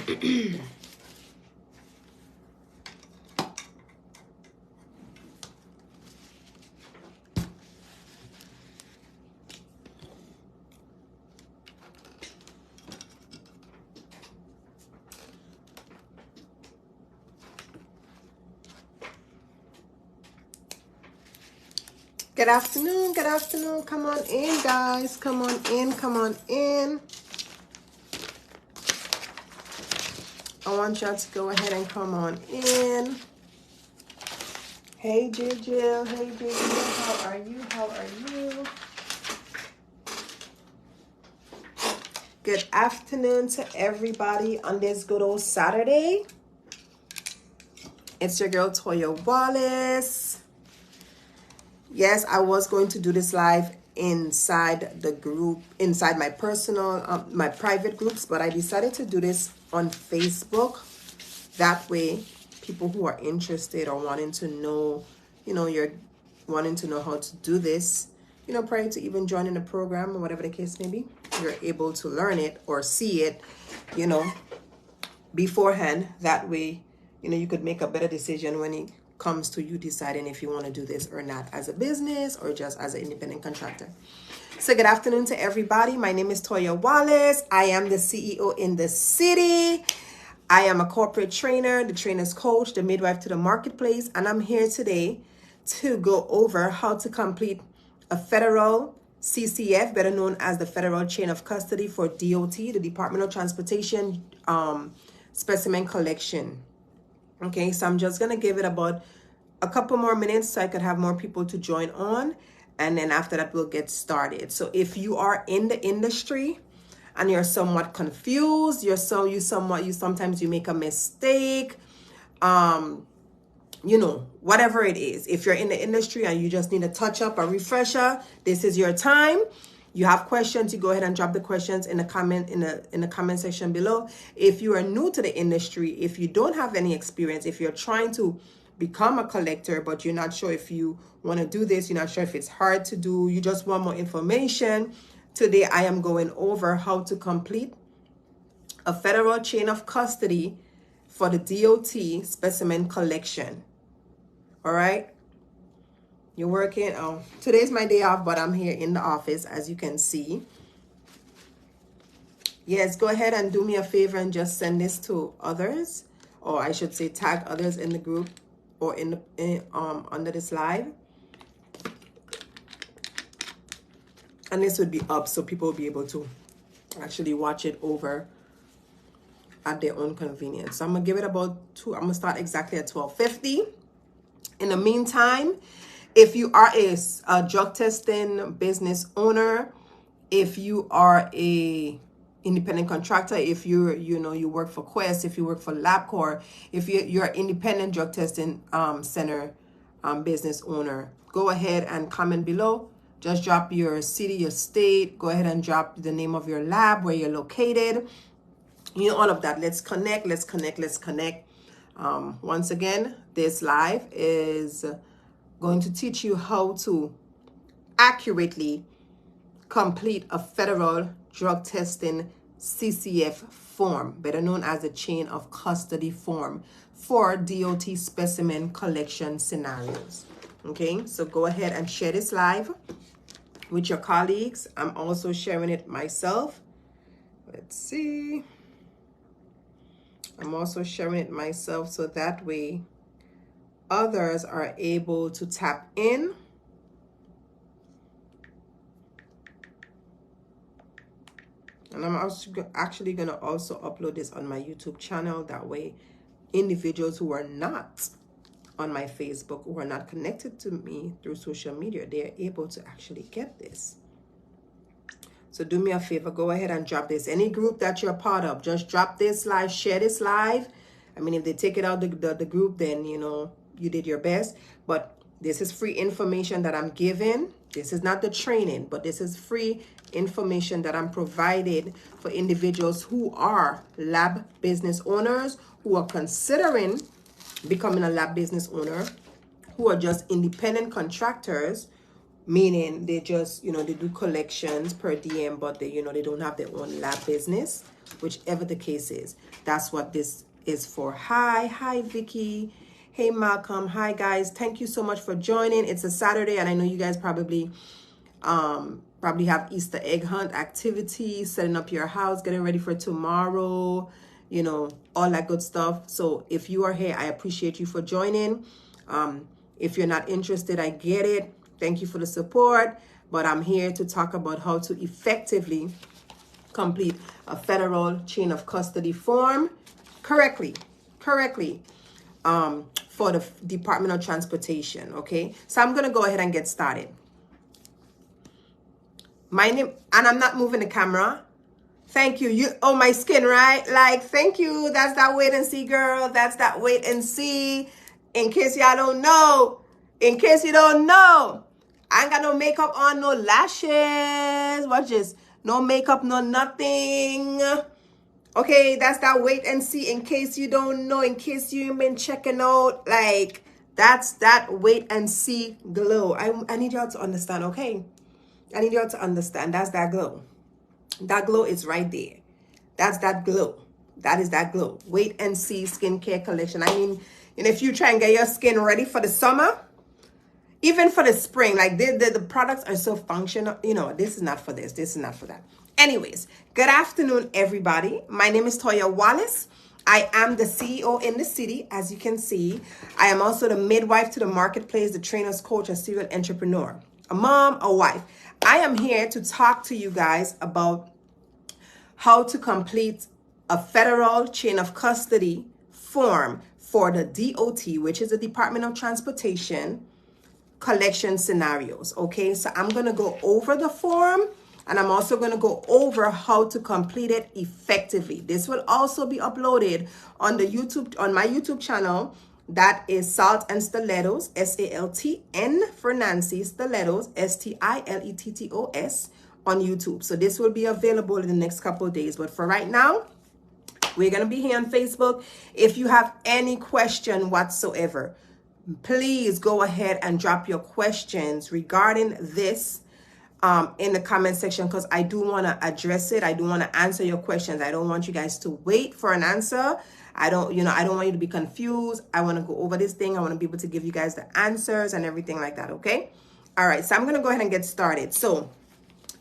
Good afternoon, good afternoon. Come on in, guys. Come on in, come on in. I want y'all to go ahead and come on in. Hey, Jill. Hey, Jill. How are you? How are you? Good afternoon to everybody on this good old Saturday. It's your girl, Toia Wallace. Yes, I was going to do this live inside the group, inside my personal, my private groups, but I decided to do this on Facebook. That way, people who are interested or wanting to know, you're wanting to know how to do this, prior to even joining the program or whatever the case may be, you're able to learn it or see it, beforehand. That way, you could make a better decision when it comes to you deciding if you want to do this or not as a business or just as an independent contractor. So good afternoon to everybody. My name is Toia Wallace. I am the CEO in the city. I am a corporate trainer, the trainer's coach, the midwife to the marketplace, and I'm here today to go over how to complete a federal CCF, better known as the Federal Chain of Custody for DOT, the Department of Transportation specimen collection. Okay, so I'm just going to give it about a couple more minutes so I could have more people to join on. And then after that, we'll get started. So if you are in the industry and you're somewhat confused, sometimes you make a mistake, whatever it is. If you're in the industry and you just need a touch up, a refresher, this is your time. You have questions, you go ahead and drop the questions in the comment section below. If you are new to the industry, if you don't have any experience, if you're trying to become a collector, but you're not sure if you want to do this, you're not sure if it's hard to do, you just want more information, today I am going over how to complete a federal chain of custody for the DOT specimen collection. All right. You're working. Oh, today's my day off, but I'm here in the office, as you can see. Yes, go ahead and do me a favor and just send this to others, or I should say tag others in the group or under this live. And this would be up so people will be able to actually watch it over at their own convenience. So I'm gonna give it about I'm gonna start exactly at 12:50. In the meantime, if you are a drug testing business owner, if you are a independent contractor, if you work for Quest, if you work for LabCorp, if you're an independent drug testing center business owner, go ahead and comment below. Just drop your city, your state. Go ahead and drop the name of your lab, where you're located. All of that. Let's connect. Let's connect. Let's connect. Once again, this live is going to teach you how to accurately complete a federal drug testing CCF form, better known as the chain of custody form for DOT specimen collection scenarios. Okay, so go ahead and share this live with your colleagues. I'm also sharing it myself. Let's see. I'm also sharing it myself so that way others are able to tap in. And I'm also actually going to also upload this on my YouTube channel. That way, individuals who are not on my Facebook, who are not connected to me through social media, they are able to actually get this. So do me a favor, go ahead and drop this. Any group that you're a part of, just drop this live, share this live. I mean, if they take it out the group, then, you did your best. But this is free information that I'm giving. This is not the training, but this is free information that I'm provided for individuals who are lab business owners, who are considering becoming a lab business owner, who are just independent contractors, meaning they just, they do collections per diem, but they, they don't have their own lab business, whichever the case is. That's what this is for. Hi Vicky. Hey Malcolm. Hi guys. Thank you so much for joining. It's a Saturday, and I know you guys probably have Easter egg hunt activities, setting up your house, getting ready for tomorrow, you know, all that good stuff. So if you are here, I appreciate you for joining. If you're not interested, I get it. Thank you for the support, but I'm here to talk about how to effectively complete a federal chain of custody form correctly for the Department of Transportation. Okay, so I'm gonna go ahead and get started. My name, and I'm not moving the camera. Thank you. You, oh, my skin, right? Like, thank you. That's that wait and see, girl. That's that wait and see. In case y'all don't know, in case you don't know, I ain't got no makeup on, no lashes. Watch this. No makeup, no nothing. Okay, that's that wait and see. In case you don't know, in case you've been checking out, like, that's that wait and see glow. I need y'all to understand, okay? I need y'all to understand. That's that glow. That glow is right there. That's that glow. That is that glow. Wait and see skincare collection. I mean, and if you try and get your skin ready for the summer, even for the spring, like the products are so functional. You know, this is not for this. This is not for that. Anyways, good afternoon, everybody. My name is Toia Wallace. I am the CEO in the city, as you can see. I am also the midwife to the marketplace, the trainer's coach, a serial entrepreneur, a mom, a wife. I am here to talk to you guys about how to complete a federal chain of custody form for the DOT, which is the Department of Transportation, collection scenarios. Okay, so I'm going to go over the form, and I'm also going to go over how to complete it effectively. This will also be uploaded on the YouTube, on my YouTube channel. That is Salt and Stilettos, SALTN for Nancy, Stilettos, STILETTOS on YouTube. So this will be available in the next couple of days. But for right now, we're going to be here on Facebook. If you have any question whatsoever, please go ahead and drop your questions regarding this in the comment section, because I do want to address it. I do want to answer your questions. I don't want you guys to wait for an answer. I don't want you to be confused. I want to go over this thing. I want to be able to give you guys the answers and everything like that, okay? All right, so I'm going to go ahead and get started. So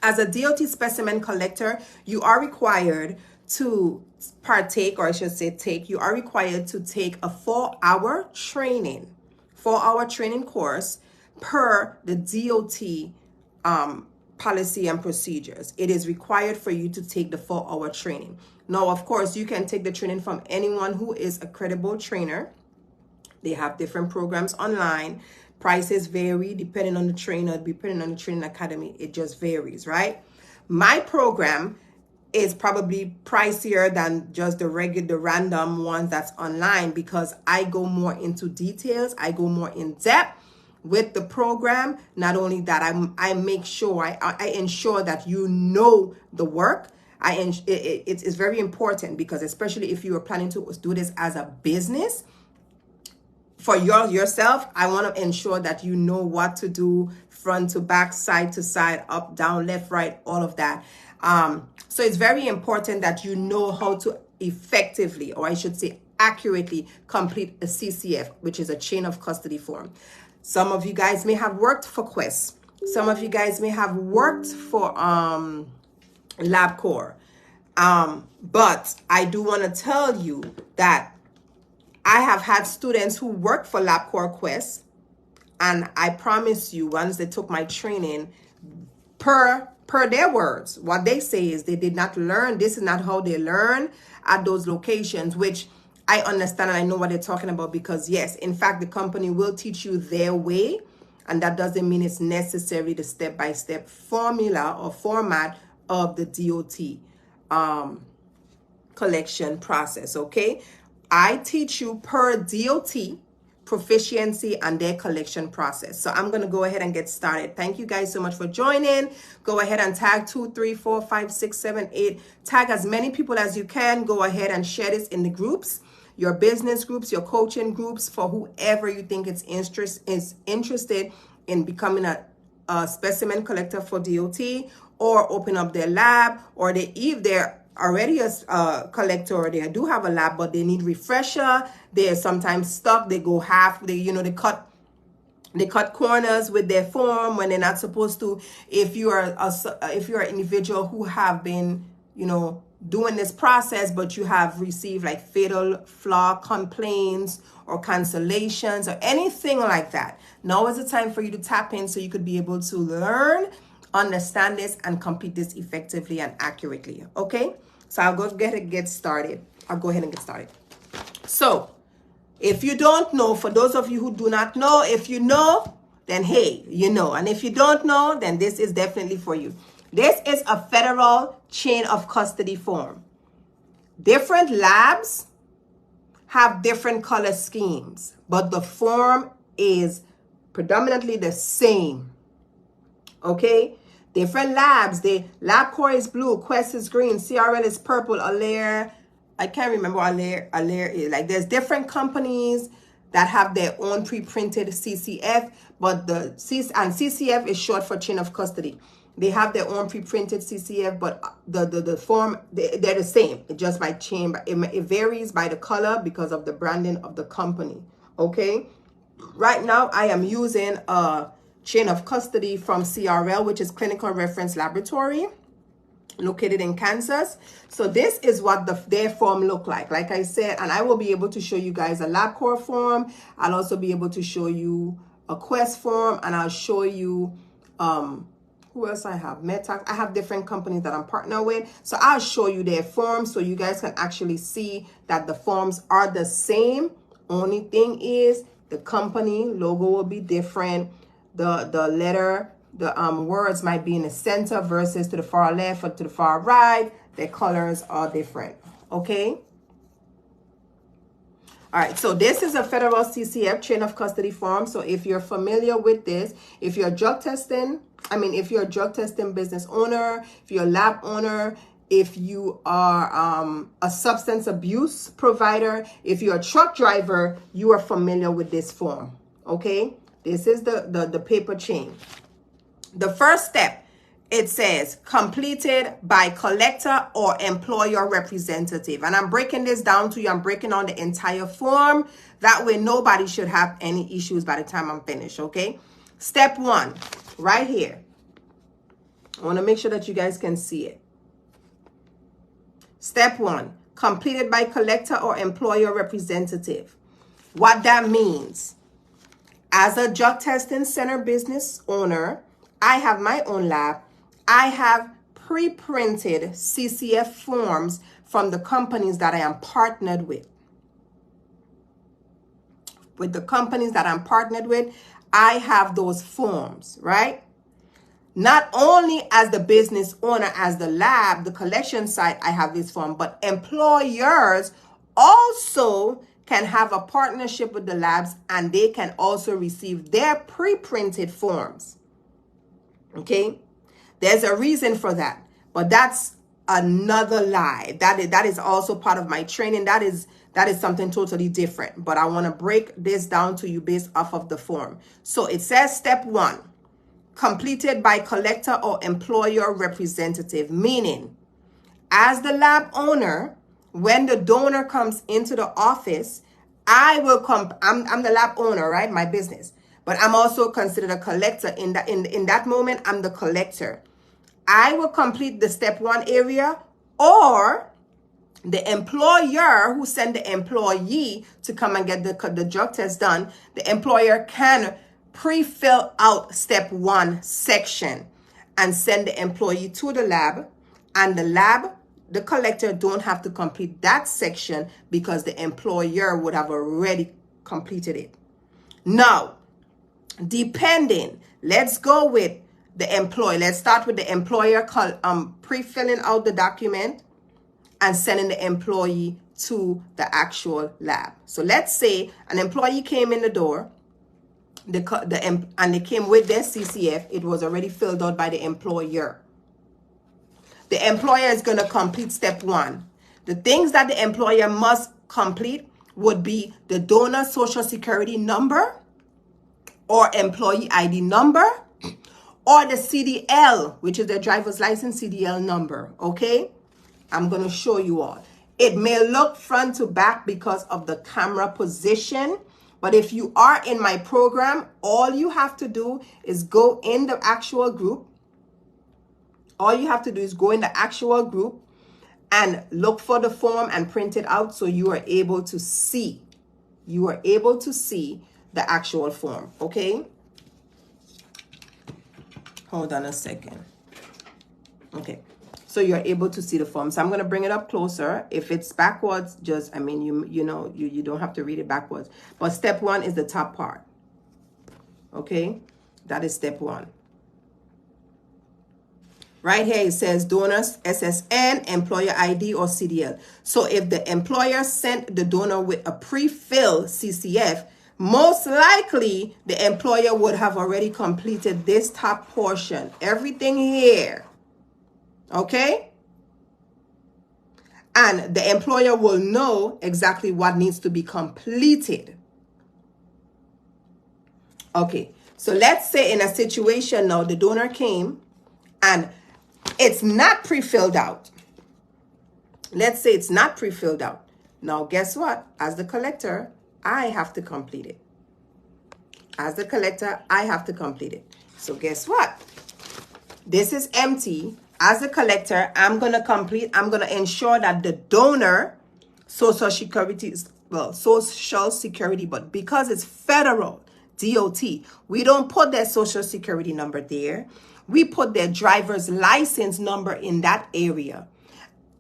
as a DOT specimen collector, you are required to partake, or I should say you are required to take a 4-hour training course per the DOT policy and procedures. It is required for you to take the 4-hour training. Now, of course, you can take the training from anyone who is a credible trainer. They have different programs online. Prices vary depending on the trainer, depending on the training academy. It just varies, right? My program is probably pricier than just the random ones that's online, because I go more into details. I go more in depth with the program. Not only that, I make sure, I ensure that you know the work. It's very important, because especially if you are planning to do this as a business for yourself, I want to ensure that you know what to do, front to back, side to side, up, down, left, right, all of that. So it's very important that you know how to effectively, or I should say accurately, complete a CCF, which is a chain of custody form. Some of you guys may have worked for Quest. Some of you guys may have worked for LabCorp. But I do want to tell you that I have had students who worked for LabCorp Quest, and I promise you, once they took my training, per their words, what they say is they did not learn. This is not how they learn at those locations, which I understand, and I know what they're talking about, because yes, in fact, the company will teach you their way, and that doesn't mean it's necessarily the step-by-step formula or format of the DOT collection process, okay? I teach you per DOT proficiency and their collection process. So I'm going to go ahead and get started. Thank you guys so much for joining. Go ahead and tag 2, 3, 4, 5, 6, 7, 8. Tag as many people as you can. Go ahead and share this in the groups, your business groups, your coaching groups, for whoever you think is interested in becoming a specimen collector for DOT, or open up their lab, or they're already a collector, or they do have a lab, but they need refresher. They're sometimes stuck. They go half. They cut corners with their form when they're not supposed to. If you're an individual who have been, doing this process, but you have received like fatal flaw complaints or cancellations or anything like that, now is the time for you to tap in so you could be able to learn, understand this, and complete this effectively and accurately. Okay, so I'll go ahead and get started. So if you don't know, for those of you who do not know, if you know, then hey, you know. And if you don't know, then this is definitely for you. This is a federal chain of custody form. Different labs have different color schemes, but the form is predominantly the same. Okay? Different labs. The LabCorp is blue, Quest is green, CRL is purple, Alair, I can't remember what Alair is. Like, there's different companies that have their own pre-printed CCF, but CCF is short for chain of custody. They have their own pre-printed CCF, but the form, they're the same. It just might change. It varies by the color because of the branding of the company. Okay? Right now, I am using a chain of custody from CRL, which is Clinical Reference Laboratory, located in Kansas. So this is what their form look like I said, and I will be able to show you guys a LabCorp form. I'll also be able to show you a Quest form, and I'll show you who else I have, Metax. I have different companies that I'm partnered with, so I'll show you their forms so you guys can actually see that the forms are the same. Only thing is the company logo will be different. The letter, the words might be in the center versus to the far left or to the far right. Their colors are different. Okay. All right. So this is a federal CCF chain of custody form. So if you're familiar with this, if you're a drug testing business owner, if you're a lab owner, if you are a substance abuse provider, if you're a truck driver, you are familiar with this form. Okay. This is the paper chain. The first step, it says completed by collector or employer representative. And I'm breaking this down to you. I'm breaking down the entire form. That way nobody should have any issues by the time I'm finished, okay? Step 1, right here. I want to make sure that you guys can see it. Step 1, completed by collector or employer representative. What that means, as a drug testing center business owner, I have my own lab. I have pre-printed CCF forms from the companies that I am partnered with. With the companies that I'm partnered with, I have those forms, right? Not only as the business owner, as the lab, the collection site, I have this form, but employers also can have a partnership with the labs, and they can also receive their pre-printed forms. Okay, there's a reason for that, but that's another lie. That is also part of my training. That is something totally different, but I want to break this down to you based off of the form. So it says step 1, completed by collector or employer representative, meaning as the lab owner, when the donor comes into the office, I'm the lab owner, right? My business. But I'm also considered a collector. In that moment, I'm the collector. I will complete the step 1 area, or the employer who sent the employee to come and get the drug test done, the employer can pre-fill out step 1 section and send the employee to the lab, and the collector don't have to complete that section because the employer would have already completed it. Now, depending, let's go with the employee. Let's start with the employer pre-filling out the document and sending the employee to the actual lab. So let's say an employee came in the door, and they came with their CCF. It was already filled out by the employer. The employer is going to complete step 1. The things that the employer must complete would be the donor social security number or employee ID number, or the CDL, which is the driver's license CDL number, okay? I'm going to show you all. It may look front to back because of the camera position, but if you are in my program, all you have to do is go in the actual group. All you have to do is go in the actual group and look for the form and print it out so you are able to see. You are able to see the actual form, okay? Hold on a second. Okay, so you're able to see the form. So I'm going to bring it up closer. If it's backwards, just, I mean, you don't have to read it backwards. But step 1 is the top part. Okay, that is step 1. Right here, it says donors, SSN, employer ID, or CDL. So if the employer sent the donor with a pre-filled CCF, most likely the employer would have already completed this top portion. Everything here. Okay? And the employer will know exactly what needs to be completed. Okay. So let's say in a situation now, the donor came and it's not pre-filled out. Let's say it's not pre-filled out. Now, guess what? As the collector, I have to complete it. As the collector, I have to complete it. So guess what? This is empty. As a collector, I'm going to ensure that the donor, Social Security, but because it's federal, DOT, we don't put their Social Security number there. We put their driver's license number in that area.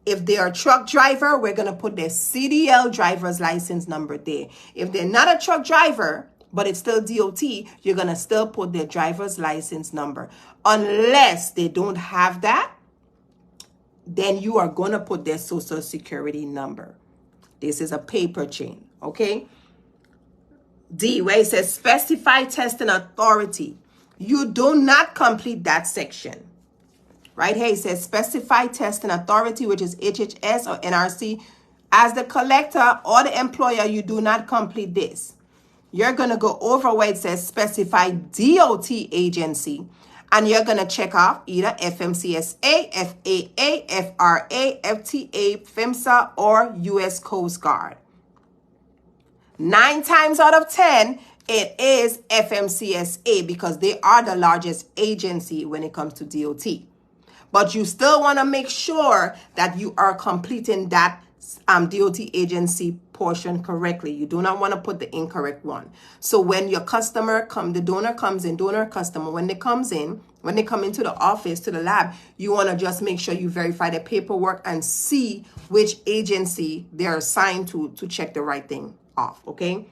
If they're a truck driver, we're going to put their CDL driver's license number there. If they're not a truck driver, but it's still DOT, you're going to still put their driver's license number. Unless they don't have that, then you are going to put their Social Security number. This is a paper chain, okay? D, where it says specify testing authority. You do not complete that section. Right here, it says specify testing authority, which is HHS or NRC. As the collector or the employer, you do not complete this. You're going to go over where it says specify DOT agency, and you're going to check off either FMCSA, FAA, FRA, FTA, PHMSA, or U.S. Coast Guard. 9 times out of 10, it is FMCSA because they are the largest agency when it comes to DOT. But you still want to make sure that you are completing that DOT agency portion correctly. You do not want to put the incorrect one. So when your customer the donor comes in, donor customer, when they come into the office, to the lab, you want to just make sure you verify the paperwork and see which agency they're assigned to check the right thing off, okay?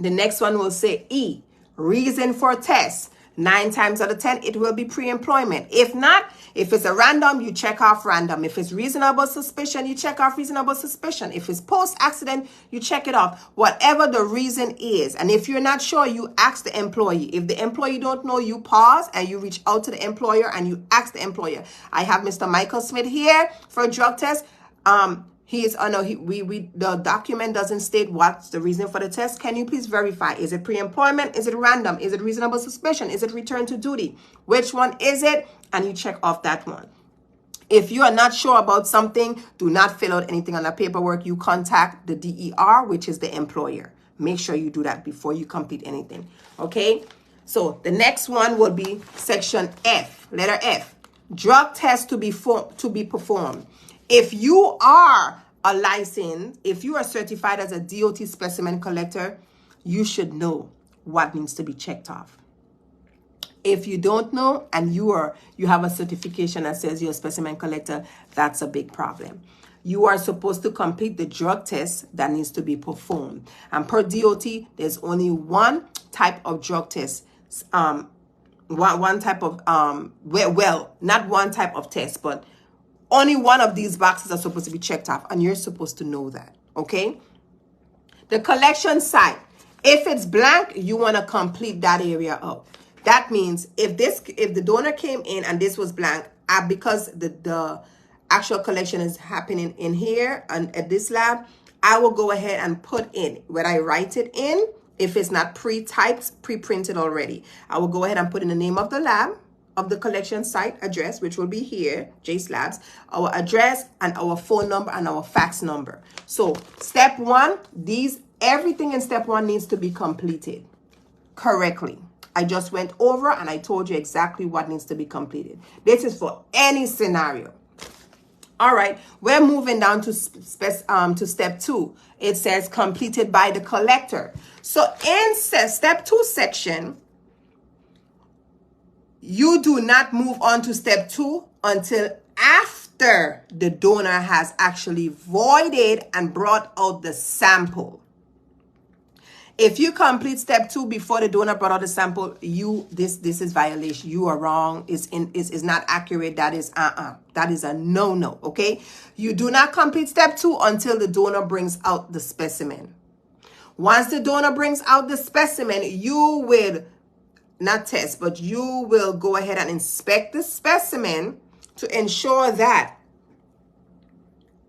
The next one will say E, reason for test. 9 times out of 10, it will be pre-employment. If not, if it's a random, you check off random. If it's reasonable suspicion, you check off reasonable suspicion. If it's post-accident, you check it off. Whatever the reason is. And if you're not sure, you ask the employee. If the employee don't know, you pause and you reach out to the employer and you ask the employer. I have Mr. Michael Smith here for a drug test. The document doesn't state what's the reason for the test. Can you please verify? Is it pre-employment? Is it random? Is it reasonable suspicion? Is it return to duty? Which one is it? And you check off that one. If you are not sure about something, do not fill out anything on the paperwork. You contact the DER, which is the employer. Make sure you do that before you complete anything. Okay? So the next one will be section F, letter F. Drug test to be performed. If you are a licensed, if you are certified as a DOT specimen collector, you should know what needs to be checked off. If you don't know and you have a certification that says you're a specimen collector, that's a big problem. You are supposed to complete the drug test that needs to be performed. And per DOT, there's only one type of drug test. One type of, not one type of test, but only one of these boxes are supposed to be checked off, and you're supposed to know that, okay? The collection site, if it's blank, you want to complete that area out. That means if the donor came in and this was blank, because the actual collection is happening in here and at this lab, I will go ahead and put in, when I write it in, if it's not pre-typed, pre-printed already, I will go ahead and put in the name of the lab, of the collection site address, which will be here, Jace Labs, our address and our phone number and our fax number. So step 1, everything in step 1 needs to be completed correctly. I just went over and I told you exactly what needs to be completed. This is for any scenario. All right, we're moving down to step 2. It says completed by the collector. So in step 2 section, you do not move on to step 2 until after the donor has actually voided and brought out the sample. If you complete step 2 before the donor brought out the sample, this is violation. You are wrong. Is not accurate. That is that is a no. Okay. You do not complete step 2 until the donor brings out the specimen. Once the donor brings out the specimen, you will not test, but you will go ahead and inspect the specimen to ensure that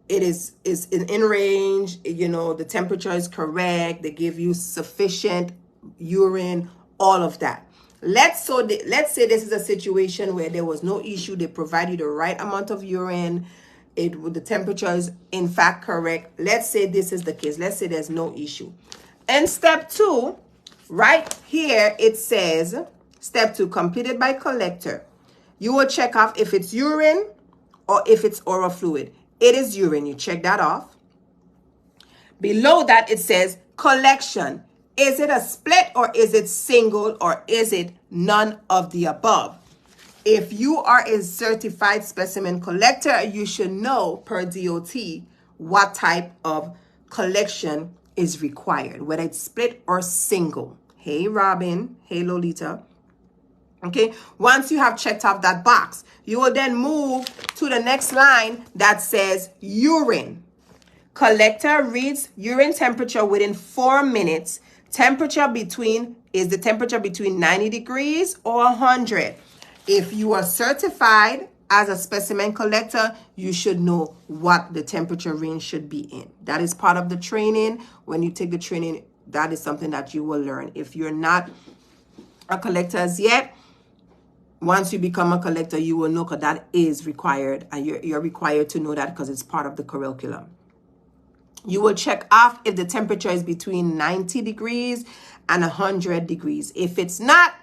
it is in range, you know, the temperature is correct, they give you sufficient urine, all of that. Let's say this is a situation where there was no issue, they provide you the right amount of urine, the temperature is in fact correct. Let's say this is the case. Let's say there's no issue. In step 2, right here, it says, step 2, completed by collector. You will check off if it's urine or if it's oral fluid. It is urine. You check that off. Below that, it says collection. Is it a split or is it single or is it none of the above? If you are a certified specimen collector, you should know per DOT what type of collection is required, whether it's split or single. Hey, Robin. Hey, Lolita. Okay, once you have checked off that box, you will then move to the next line that says urine. Collector reads urine temperature within 4 minutes. Is the temperature between 90 degrees or 100? If you are certified as a specimen collector, you should know what the temperature range should be in. That is part of the training. When you take the training, that is something that you will learn. If you're not a collector as yet, once you become a collector, you will know, because that is required, and you're required to know that because it's part of the curriculum. You will check off if the temperature is between 90 degrees and 100 degrees. If it's not,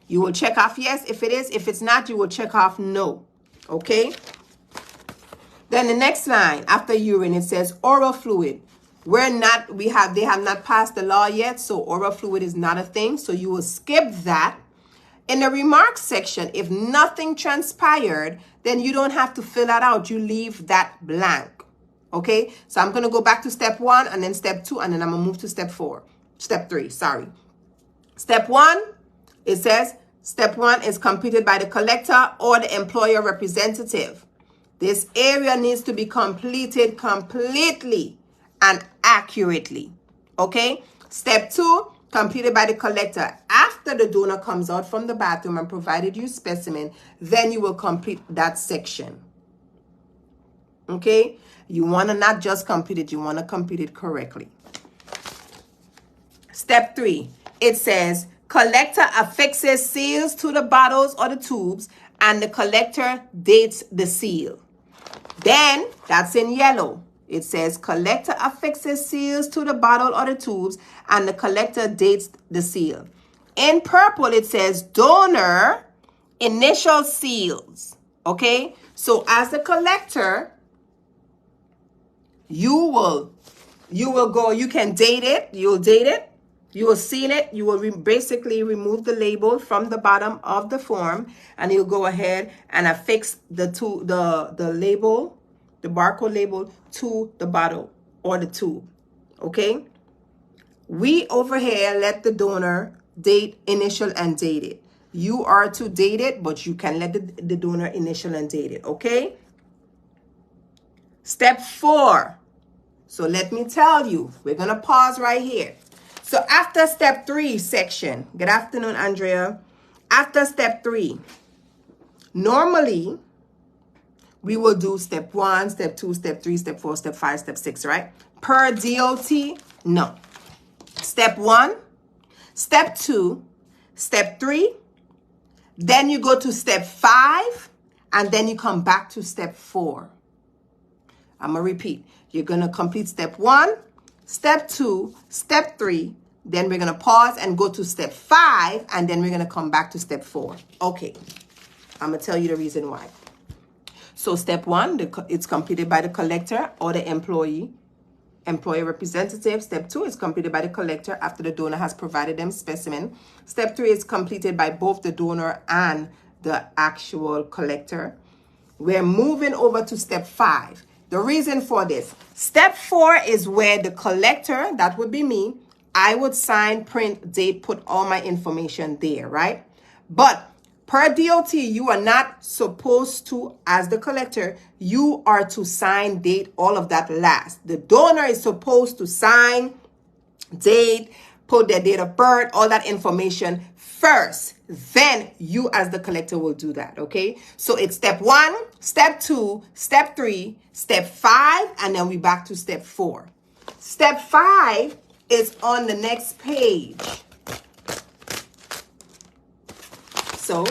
you will check off yes. If it is, if it's not, you will check off no. Okay? Then the next line after urine, it says oral fluid. They have not passed the law yet, so oral fluid is not a thing. So you will skip that. In the remarks section, if nothing transpired, then you don't have to fill that out. You leave that blank. Okay? So I'm going to go back to step 1 and then step 2, and then I'm going to move to step 3, sorry. Step 1, it says, step 1 is completed by the collector or the employer representative. This area needs to be completed completely and accurately. Okay? Step 2, completed by the collector. After the donor comes out from the bathroom and provided you specimen, then you will complete that section. Okay? You want to not just complete it, you want to complete it correctly. Step 3, it says, collector affixes seals to the bottles or the tubes, and the collector dates the seal. Then, that's in yellow. It says, collector affixes seals to the bottle or the tubes, and the collector dates the seal. In purple, it says, donor initial seals. Okay? So, as the collector, you will go, you can date it, you'll date it, you will seal it, you will basically remove the label from the bottom of the form, and you'll go ahead and affix the label, the barcode label, to the bottle or the tube. Okay? We over here let the donor date, initial, and date it. You are to date it, but you can let the donor initial and date it. Okay? Step 4. So let me tell you, we're going to pause right here. So after step 3 section, good afternoon, Andrea. After step 3, normally we will do step 1, step 2, step 3, step 4, step 5, step 6, right? Per DOT, no. Step 1, step 2, step 3, Then you go to step 5, and then you come back to step 4. I'm going to repeat. You're going to complete step 1, step 2, step 3. Then we're going to pause and go to step 5, and then we're going to come back to step 4. Okay. I'm going to tell you the reason why. So step 1, it's completed by the collector or the employee representative. Step 2 is completed by the collector after the donor has provided them specimen. Step 3 is completed by both the donor and the actual collector. We're moving over to step 5. The reason for this, step 4 is where the collector, that would be me, I would sign, print, date, put all my information there, right? But per DOT, you are not supposed to, as the collector, you are to sign, date, all of that last. The donor is supposed to sign, date, put their date of birth, all that information first. Then you as the collector will do that, okay? So it's step 1, step 2, step 3, step 5, and then we back to step 4. Step 5 is on the next page. So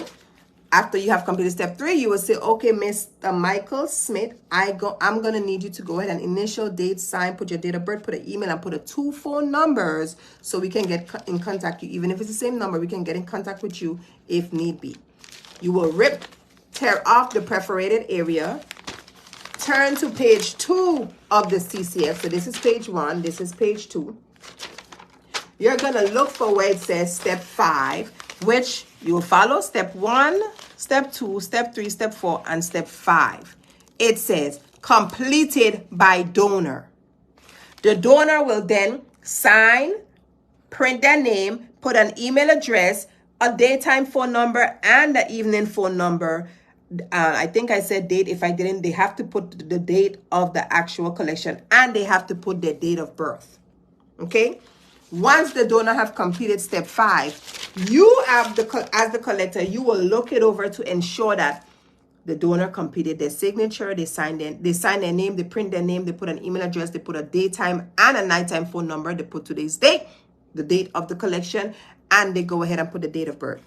after you have completed step 3, you will say, okay, Mr. Michael Smith, I'm going to need you to go ahead and initial, date, sign, put your date of birth, put an email, and put 2 phone numbers so we can get in contact with you. Even if it's the same number, we can get in contact with you if need be. You will tear off the perforated area, turn to page 2 of the CCF. So this is page 1, this is page 2. You're going to look for where it says step 5, which you will follow step 1, step 2, step 3, step 4, and step 5. It says completed by donor. The donor will then sign, print their name, put an email address, a daytime phone number, and the evening phone number. I think I said date. If I didn't, they have to put the date of the actual collection, and they have to put their date of birth. Okay? Once the donor have completed step 5, you have as the collector, you will look it over to ensure that the donor completed their signature, they sign their name, they print their name, they put an email address, they put a daytime and a nighttime phone number, they put today's date, the date of the collection, and they go ahead and put the date of birth.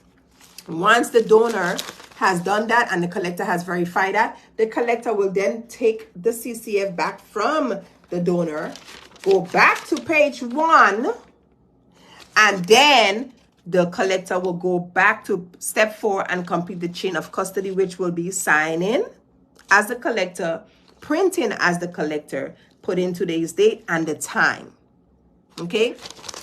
Once the donor has done that and the collector has verified that, the collector will then take the CCF back from the donor, go back to page 1, and then the collector will go back to step 4 and complete the chain of custody, which will be signing as the collector, printing as the collector, put in today's date and the time. Okay?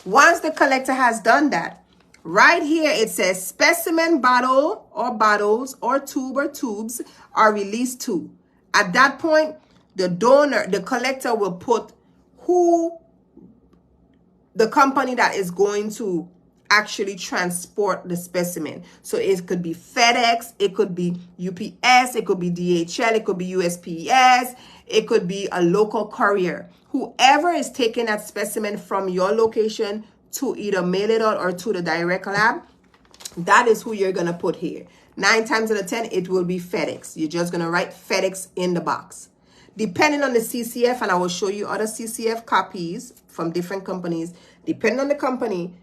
Once the collector has done that, right here it says specimen bottle or bottles or tube or tubes are released to. At that point, the collector will put the company that is going to actually transport the specimen. So it could be FedEx, it could be UPS, it could be DHL, it could be USPS, it could be a local courier. Whoever is taking that specimen from your location to either mail it out or to the direct lab, that is who you're going to put here. 9 times out of 10, it will be FedEx. You're just going to write FedEx in the box. Depending on the CCF, and I will show you other CCF copies from different companies. Depending on the company,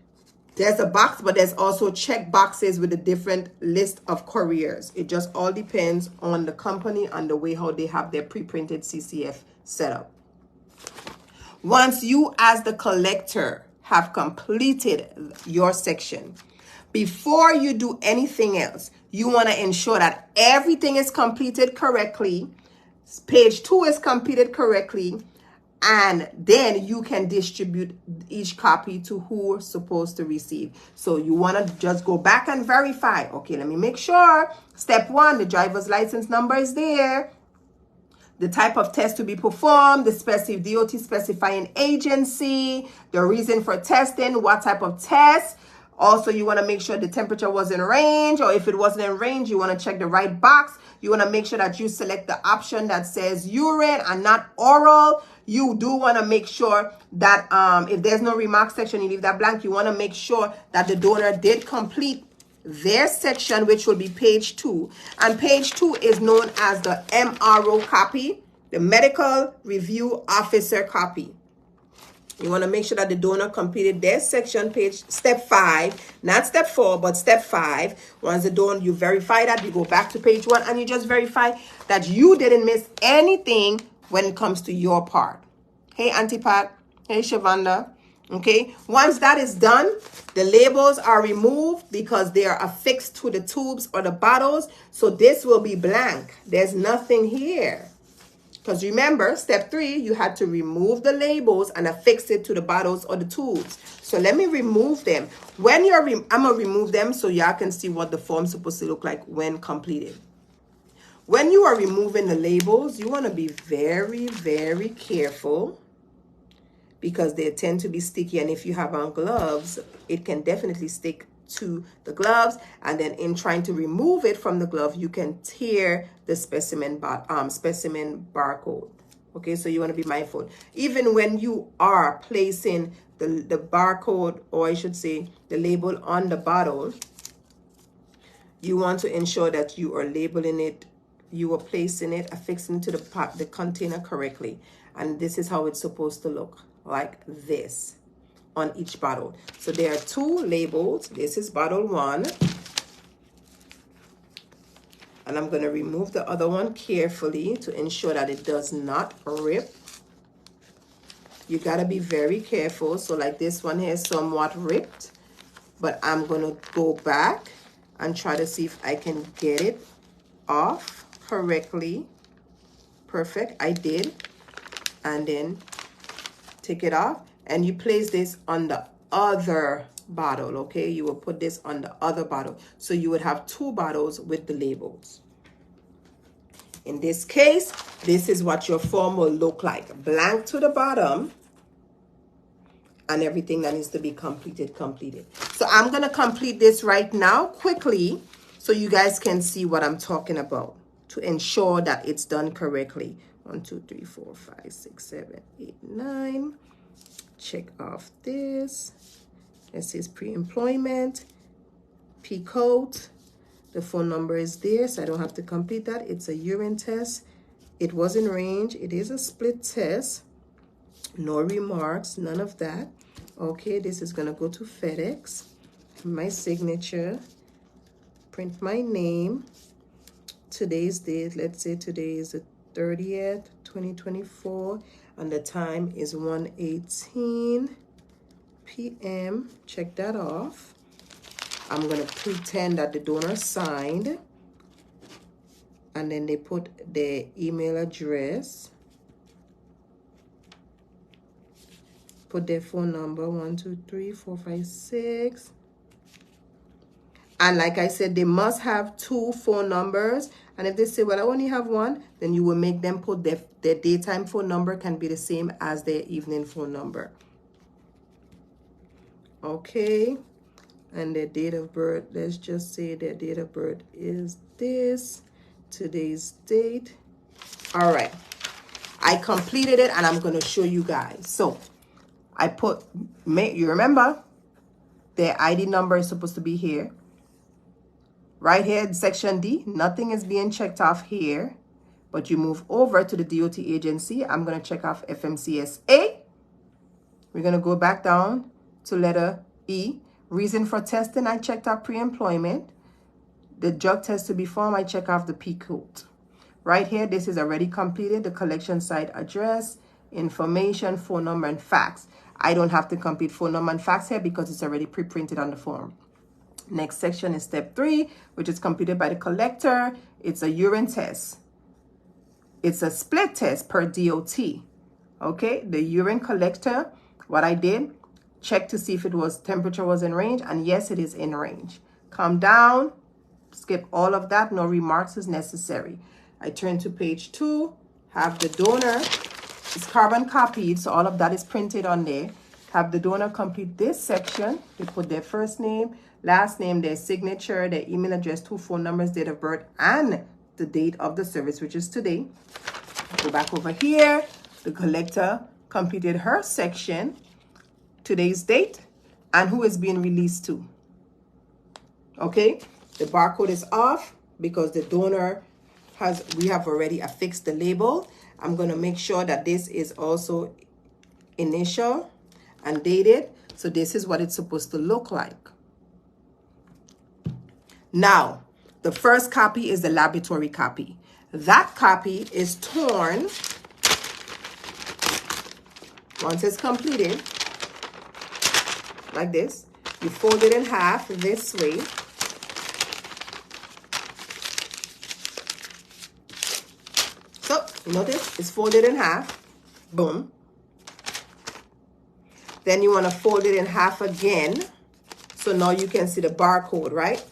there's a box, but there's also check boxes with a different list of couriers. It just all depends on the company and the way how they have their pre-printed CCF set up. Once you as the collector have completed your section, before you do anything else, you want to ensure that everything is completed correctly. Page 2 is completed correctly, and then you can distribute each copy to who is supposed to receive. So you want to just go back and verify. Okay, let me make sure. Step 1, the driver's license number is there. The type of test to be performed, the DOT specifying agency, the reason for testing, what type of test. Also, you want to make sure the temperature was in range, or if it wasn't in range, you want to check the right box. You want to make sure that you select the option that says urine and not oral. You do want to make sure that if there's no remark section, you leave that blank. You want to make sure that the donor did complete their section, which will be page 2. And page 2 is known as the MRO copy, the Medical Review Officer copy. You want to make sure that the donor completed their section, page step 5, not step 4, but step 5. Once the donor, you verify that, you go back to page 1 and you just verify that you didn't miss anything when it comes to your part. Hey, Auntie Pat. Hey, Shavanda. Okay, once that is done, the labels are removed because they are affixed to the tubes or the bottles. So this will be blank. There's nothing here. Because remember, step 3, you had to remove the labels and affix it to the bottles or the tubes. So let me remove them. When you're, I'm going to remove them so y'all can see what the form's supposed to look like when completed. When you are removing the labels, you want to be very, very careful because they tend to be sticky. And if you have on gloves, it can definitely stick to the gloves. And then in trying to remove it from the glove, you can tear the specimen barcode. Okay, so you want to be mindful. Even when you are placing the barcode, or I should say the label on the bottle, you want to ensure that you are labeling it, you are placing it, affixing to the container correctly. And this is how it's supposed to look, like this on each bottle. So there are 2 labels. This is bottle 1. And I'm going to remove the other one carefully to ensure that it does not rip. You got to be very careful. So like this one here is somewhat ripped, but I'm going to go back and try to see if I can get it off correctly. Perfect. I did. And then take it off. And you place this on the other bottle, okay? You will put this on the other bottle. So you would have 2 bottles with the labels. In this case, this is what your form will look like. Blank to the bottom. And everything that needs to be completed. So I'm going to complete this right now quickly so you guys can see what I'm talking about to ensure that it's done correctly. 1, 2, 3, 4, 5, 6, 7, 8, 9. Check off this. This is pre-employment, P-code. The phone number is there, so I don't have to complete that. It's a urine test. It was in range. It is a split test. No remarks, none of that. Okay, this is going to go to FedEx. My signature. Print my name. Today's date, let's say today is the 30th, 2024. And the time is 1:18 p.m. Check that off. I'm going to pretend that the donor signed. And then they put their email address. Put their phone number, 1, 2, 3, 4, 5, 6. And like I said, they must have 2 phone numbers. And if they say, well, I only have 1, then you will make them put their daytime phone number can be the same as their evening phone number. Okay. And their date of birth, let's just say their date of birth is this. Today's date. All right. I completed it and I'm going to show you guys. So I put, you remember, their ID number is supposed to be here. Right here in section D, nothing is being checked off here, but you move over to the DOT agency. I'm going to check off FMCSA. We're going to go back down to letter E. Reason for testing, I checked off pre-employment. The drug test to be formed, I check off the P code. Right here, this is already completed. The collection site address, information, phone number, and fax. I don't have to complete phone number and fax here because it's already pre-printed on the form. Next section is step 3, which is completed by the collector. It's a urine test. It's a split test per DOT. Okay, the urine collector, what I did, check to see if temperature was in range, and yes, it is in range. Come down, skip all of that, no remarks is necessary. I turn to page 2, have the donor, it's carbon copied, so all of that is printed on there. Have the donor complete this section. They put their first name, last name, their signature, their email address, 2 phone numbers, date of birth, and the date of the service, which is today. Go back over here. The collector completed her section, today's date, and who is being released to. Okay, the barcode is off because the donor we have already affixed the label. I'm going to make sure that this is also initial. and dated. So this is what it's supposed to look like. Now, the first copy is the laboratory copy. That copy is torn once it's completed, like this. You fold it in half this way. So, you notice it's folded in half. Boom. Then you want to fold it in half again. So now you can see the barcode, right?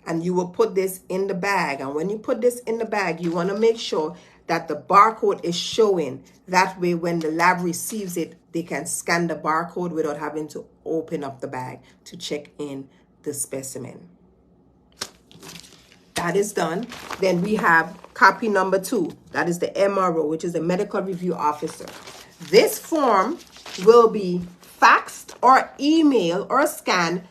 And you will put this in the bag. And when you put this in the bag, you want to make sure that the barcode is showing. That way, when the lab receives it, they can scan the barcode without having to open up the bag to check in the specimen. That is done. Then we have copy number 2. That is the MRO, which is the medical review officer. This form will be faxed or emailed or scanned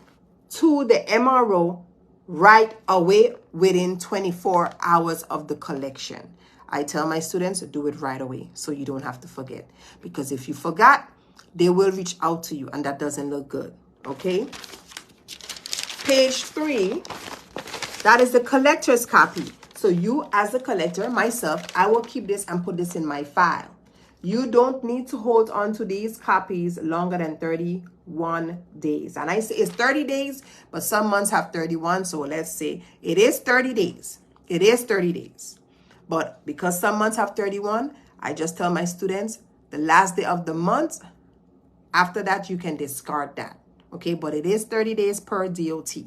to the MRO right away within 24 hours of the collection. I tell my students to do it right away so you don't have to forget. Because if you forgot, they will reach out to you and that doesn't look good. Okay? Page 3, that is the collector's copy. So you as a collector, myself, I will keep this and put this in my file. You don't need to hold on to these copies longer than 31 days. And I say it's 30 days, but some months have 31. So let's say it is 30 days. It is 30 days. But because some months have 31, I just tell my students the last day of the month, after that, you can discard that. Okay, but it is 30 days per DOT.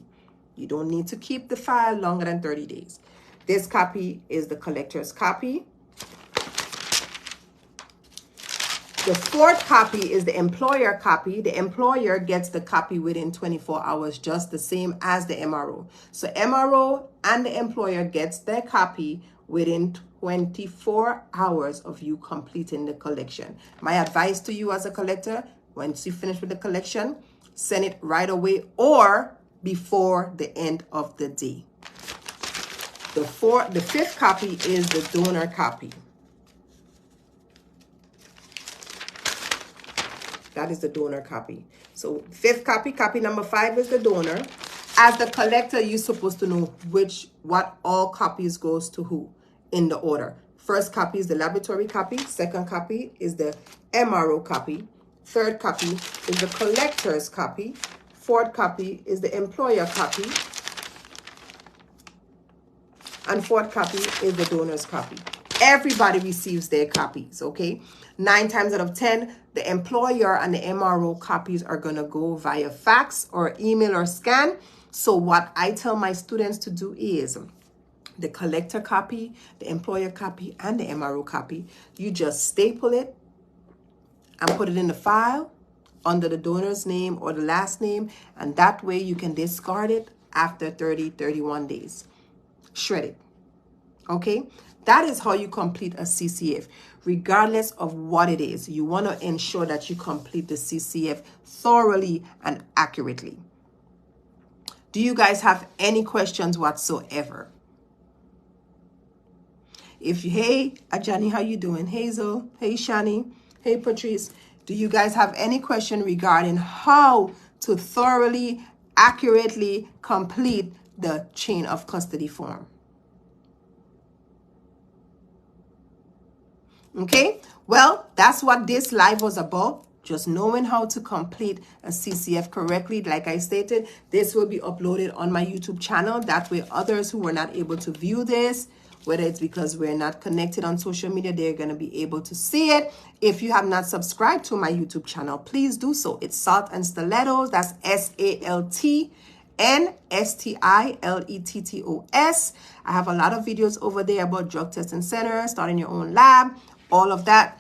You don't need to keep the file longer than 30 days. This copy is the collector's copy. The fourth copy is the employer copy. The employer gets the copy within 24 hours, just the same as the MRO. So MRO and the employer gets their copy within 24 hours of you completing the collection. My advice to you as a collector, once you finish with the collection, send it right away or before the end of the day. The fifth copy is the donor copy. That is the donor copy. So fifth copy, copy number 5 is the donor. As the collector, you're supposed to know what all copies goes to who in the order. First copy is the laboratory copy. Second copy is the MRO copy. Third copy is the collector's copy. Fourth copy is the employer copy. And fourth copy is the donor's copy. Everybody receives their copies, okay? 9 times out of 10, the employer and the MRO copies are going to go via fax or email or scan. So what I tell my students to do is the collector copy, the employer copy, and the MRO copy, you just staple it and put it in the file under the donor's name or the last name, and that way you can discard it after 31 days. Shred it. Okay? That is how you complete a CCF. Regardless of what it is, you want to ensure that you complete the CCF thoroughly and accurately. Do you guys have any questions whatsoever? Hey, Ajani, how you doing? Hazel, hey, Shani, hey, Patrice. Do you guys have any question regarding how to thoroughly, accurately complete the chain of custody form? Okay, well, that's what this live was about. Just knowing how to complete a CCF correctly. Like I stated, this will be uploaded on my YouTube channel. That way others who were not able to view this, whether it's because we're not connected on social media, they're going to be able to see it. If you have not subscribed to my YouTube channel, please do so. It's Salt and Stilettos. That's SALTNSTILETTOS. I have a lot of videos over there about drug testing center, starting your own lab, all of that.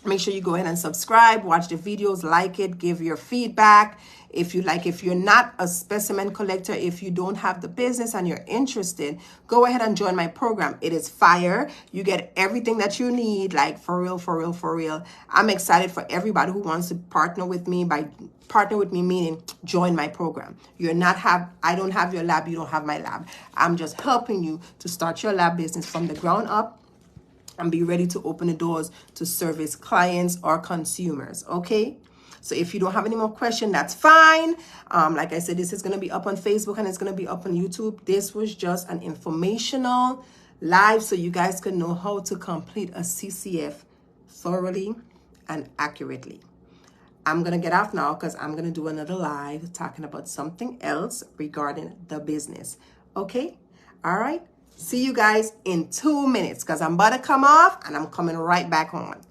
Make sure you go ahead and subscribe, watch the videos, like it, give your feedback. If you're not a specimen collector, if you don't have the business and you're interested, go ahead and join my program. It is fire. You get everything that you need, like for real, for real, for real. I'm excited for everybody who wants to partner with me. By partner with me, meaning join my program. I don't have your lab, you don't have my lab. I'm just helping you to start your lab business from the ground up. and be ready to open the doors to service clients or consumers. Okay. So if you don't have any more questions, that's fine. Like I said, this is going to be up on Facebook and it's going to be up on YouTube. This was just an informational live so you guys can know how to complete a CCF thoroughly and accurately. I'm going to get off now because I'm going to do another live talking about something else regarding the business. Okay? All right? See you guys in 2 minutes because I'm about to come off and I'm coming right back on.